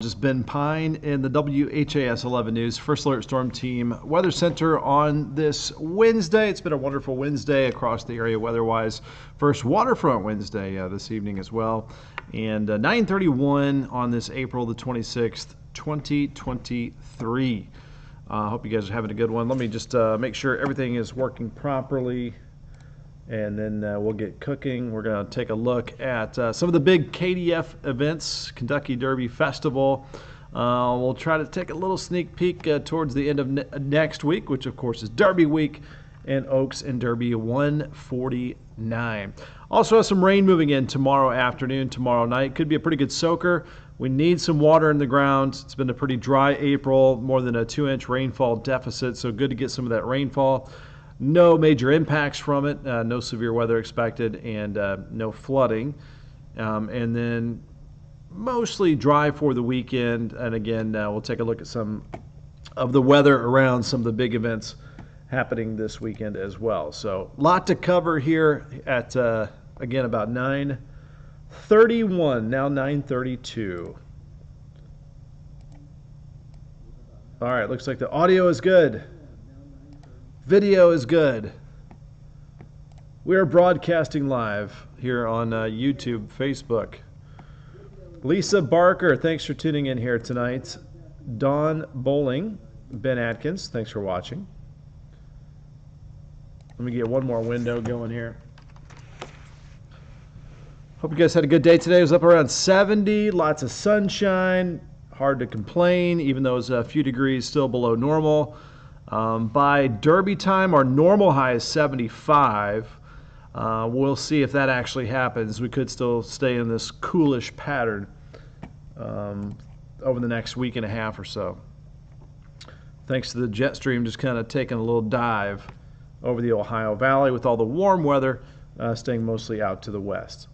Just Ben Pine in the WHAS 11 News First Alert Storm Team Weather Center on this Wednesday. It's been a wonderful Wednesday across the area weather-wise. First waterfront Wednesday this evening as well. And 9:31 on this April the 26th, 2023. I hope you guys are having a good one. Let me just make sure everything is working properly, and then we'll get cooking. We're going to take a look at some of the big KDF events, Kentucky Derby Festival. We'll try to take a little sneak peek towards the end of next week, which of course is Derby week, and Oaks and Derby 149. Also have some rain moving in tomorrow afternoon, tomorrow night. Could be a pretty good soaker. We need some water in the ground. It's been a pretty dry April, more than a 2-inch rainfall deficit, so good to get some of that rainfall. No major impacts from it, no severe weather expected, and no flooding. And then mostly dry for the weekend. And again, we'll take a look at some of the weather around some of the big events happening this weekend as well. So a lot to cover here at, again, about 9:31, now 9:32. All right, looks like the audio is good. Video is good. We are broadcasting live here on YouTube, Facebook. Lisa Barker, thanks for tuning in here tonight. Dawn Bowling, Ben Atkins, thanks for watching. Let me get one more window going here. Hope you guys had a good day today. It was up around 70, lots of sunshine. Hard to complain, even though it's a few degrees still below normal. By Derby time, our normal high is 75. We'll see if that actually happens. We could still stay in this coolish pattern over the next week and a half or so. Thanks to the jet stream just kind of taking a little dive over the Ohio Valley with all the warm weather staying mostly out to the west.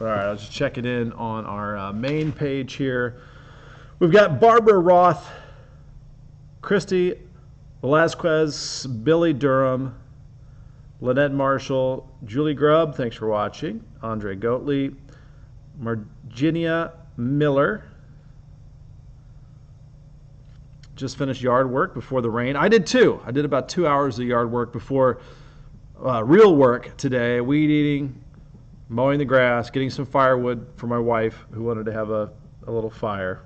All right, I'll just check it in on our main page here. We've got Barbara Roth, Christy Velasquez, Billy Durham, Lynette Marshall, Julie Grubb, thanks for watching, Andre Goatley, Marginia Miller. Just finished yard work before the rain. I did too. I did about 2 hours of yard work before real work today, weed eating, mowing the grass, getting some firewood for my wife who wanted to have a little fire.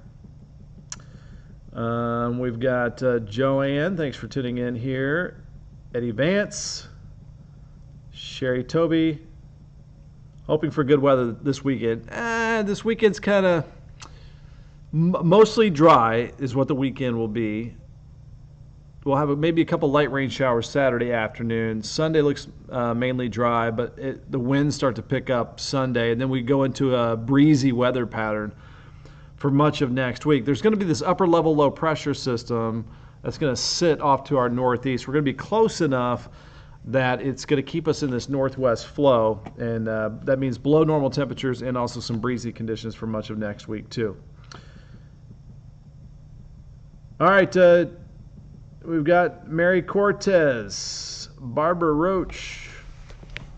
We've got Joanne, thanks for tuning in here. Eddie Vance, Sherry Toby, hoping for good weather this weekend. This weekend's kind of mostly dry is what the weekend will be. We'll have maybe a couple light rain showers Saturday afternoon. Sunday looks mainly dry, but the winds start to pick up Sunday, and then we go into a breezy weather pattern for much of next week. There's going to be this upper level low pressure system that's going to sit off to our northeast. We're going to be close enough that it's going to keep us in this northwest flow, and that means below normal temperatures and also some breezy conditions for much of next week too. All right, we've got Mary Cortez, Barbara Roach,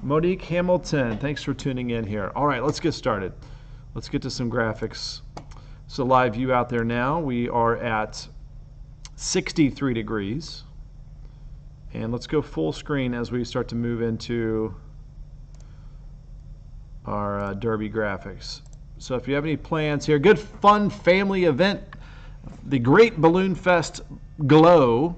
Monique Hamilton. Thanks for tuning in here. All right, let's get started. Let's get to some graphics. So live view out there now. We are at 63 degrees. And let's go full screen as we start to move into our Derby graphics. So if you have any plans here, good fun family event. The Great Balloon Fest Glow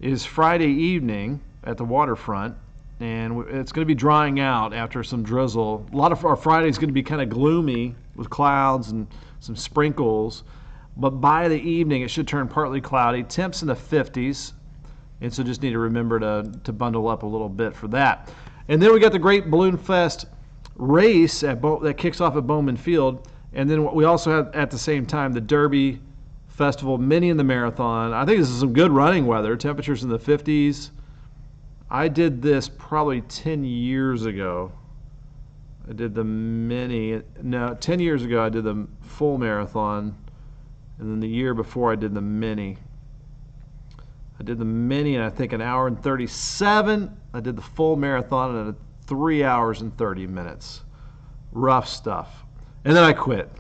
is Friday evening at the waterfront. And it's going to be drying out after some drizzle. A lot of our Friday is going to be kind of gloomy with clouds and some sprinkles, but by the evening it should turn partly cloudy. Temps in the 50s, and so just need to remember to bundle up a little bit for that. And then we got the Great Balloon Fest race that kicks off at Bowman Field, and then we also have at the same time the Derby Festival Mini and the Marathon. I think this is some good running weather. Temperatures in the 50s. I did this probably 10 years ago. I did the mini. No, 10 years ago I did the full marathon, and then the year before I did the mini. I did the mini in I think an hour and 37. I did the full marathon in 3 hours and 30 minutes. Rough stuff. And then I quit.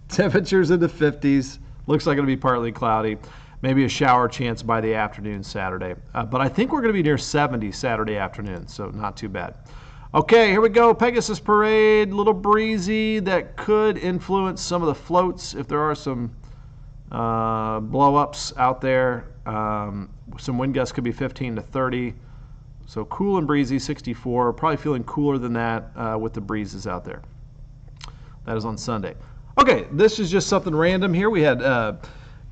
Temperatures in the 50s. Looks like it'll be partly cloudy. Maybe a shower chance by the afternoon Saturday. But I think we're going to be near 70 Saturday afternoon, so not too bad. Okay, here we go. Pegasus Parade, a little breezy. That could influence some of the floats if there are some blow-ups out there. Some wind gusts could be 15 to 30. So cool and breezy, 64. Probably feeling cooler than that with the breezes out there. That is on Sunday. Okay, this is just something random here. We had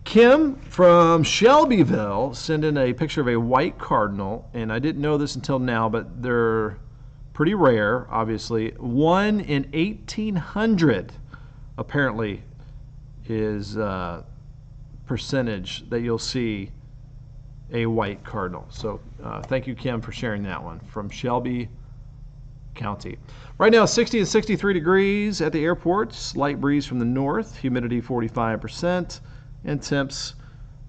Kim from Shelbyville send in a picture of a white cardinal, and I didn't know this until now, but they're pretty rare, obviously. 1 in 1,800 apparently is percentage that you'll see a white cardinal. So thank you, Kim, for sharing that one from Shelby County. Right now, 60 and 63 degrees at the airports. Light breeze from the north, humidity 45%, and temps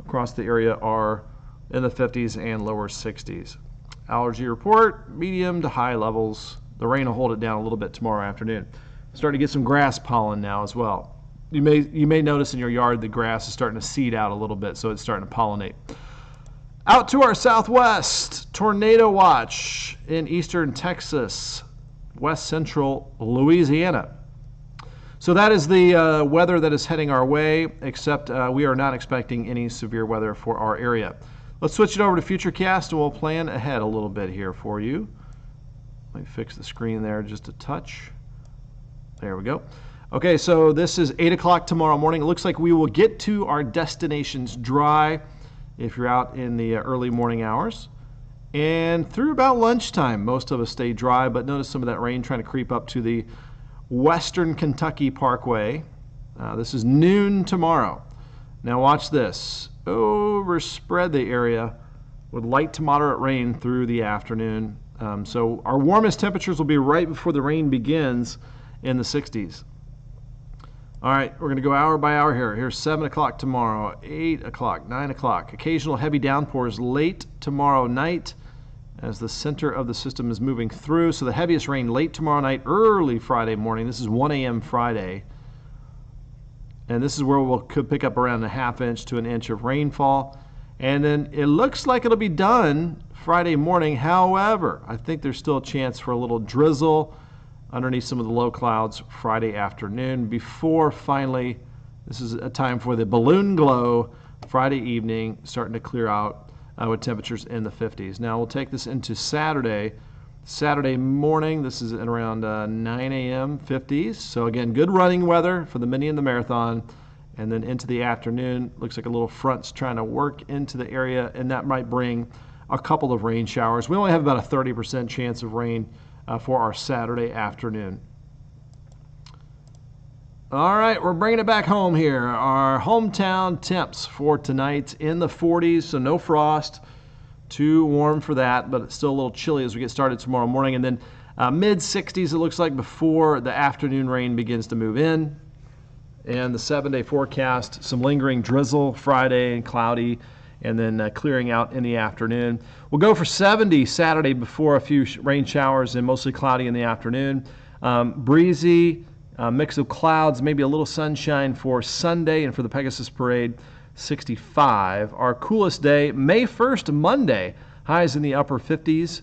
across the area are in the 50s and lower 60s. Allergy report, medium to high levels. The rain will hold it down a little bit tomorrow afternoon. Starting to get some grass pollen now as well. You may notice in your yard the grass is starting to seed out a little bit, so it's starting to pollinate. Out to our southwest, tornado watch in eastern Texas, west central Louisiana. So that is the weather that is heading our way, except we are not expecting any severe weather for our area. Let's switch it over to Futurecast, and we'll plan ahead a little bit here for you. Let me fix the screen there just a touch. There we go. Okay, so this is 8 o'clock tomorrow morning. It looks like we will get to our destinations dry if you're out in the early morning hours. And through about lunchtime, most of us stay dry, but notice some of that rain trying to creep up to the Western Kentucky Parkway. This is noon tomorrow. Now watch this. Overspread the area with light to moderate rain through the afternoon. So our warmest temperatures will be right before the rain begins in the 60s. All right, we're going to go hour by hour here. Here's 7 o'clock tomorrow, 8 o'clock, 9 o'clock. Occasional heavy downpours late tomorrow night as the center of the system is moving through. So the heaviest rain late tomorrow night, early Friday morning. This is 1 a.m. Friday. And this is where could pick up around a ½ inch to an inch of rainfall. And then it looks like it'll be done Friday morning. However, I think there's still a chance for a little drizzle underneath some of the low clouds Friday afternoon before finally, this is a time for the balloon glow Friday evening, starting to clear out with temperatures in the 50s. Now we'll take this into Saturday. Saturday morning, this is at around 9 a.m., 50s. So again, good running weather for the mini and the marathon. And then into the afternoon, looks like a little front's trying to work into the area, and that might bring a couple of rain showers. We only have about a 30% chance of rain for our Saturday afternoon. All right, we're bringing it back home here. Our hometown temps for tonight in the 40s, so no frost. Too warm for that, but it's still a little chilly as we get started tomorrow morning. And then mid-60s, it looks like, before the afternoon rain begins to move in. And the 7-day forecast, some lingering drizzle Friday and cloudy, and then clearing out in the afternoon. We'll go for 70 Saturday before a few rain showers and mostly cloudy in the afternoon. Breezy, mix of clouds, maybe a little sunshine for Sunday, and for the Pegasus Parade, 65. Our coolest day, May 1st, Monday, highs in the upper 50s,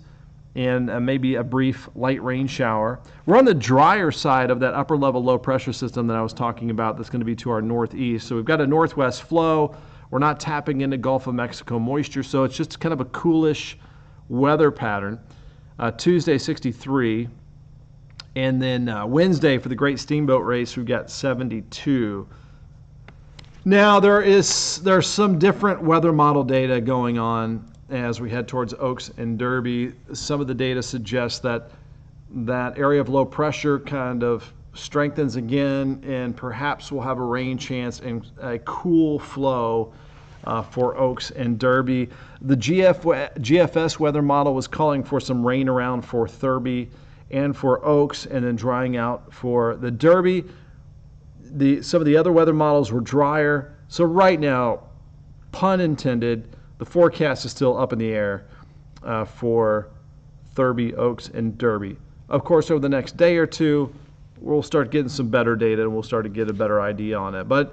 and maybe a brief light rain shower. We're on the drier side of that upper level low pressure system that I was talking about that's going to be to our northeast. So we've got a northwest flow. We're not tapping into Gulf of Mexico moisture, so it's just kind of a coolish weather pattern. Tuesday, 63. And then Wednesday for the Great Steamboat Race, we've got 72. Now, there's some different weather model data going on as we head towards Oaks and Derby. Some of the data suggests that that area of low pressure kind of strengthens again, and perhaps we'll have a rain chance and a cool flow for Oaks and Derby. The GFS weather model was calling for some rain around for Derby and for Oaks, and then drying out for the Derby. Some of the other weather models were drier. So right now, pun intended, the forecast is still up in the air for Derby, Oaks, and Derby. Of course, over the next day or two, we'll start getting some better data and we'll start to get a better idea on it. But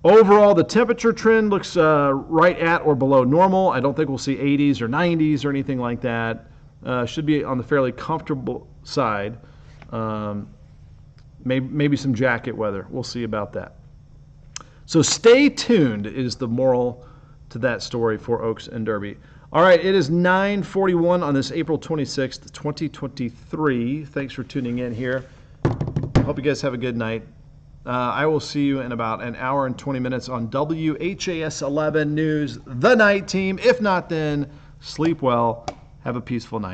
overall, the temperature trend looks right at or below normal. I don't think we'll see 80s or 90s or anything like that. Should be on the fairly comfortable side. Maybe some jacket weather. We'll see about that. So stay tuned is the moral to that story for Oaks and Derby. All right, it is 9:41 on this April 26th, 2023. Thanks for tuning in here. Hope you guys have a good night. I will see you in about an hour and 20 minutes on WHAS 11 News, the night team. If not, then sleep well. Have a peaceful night.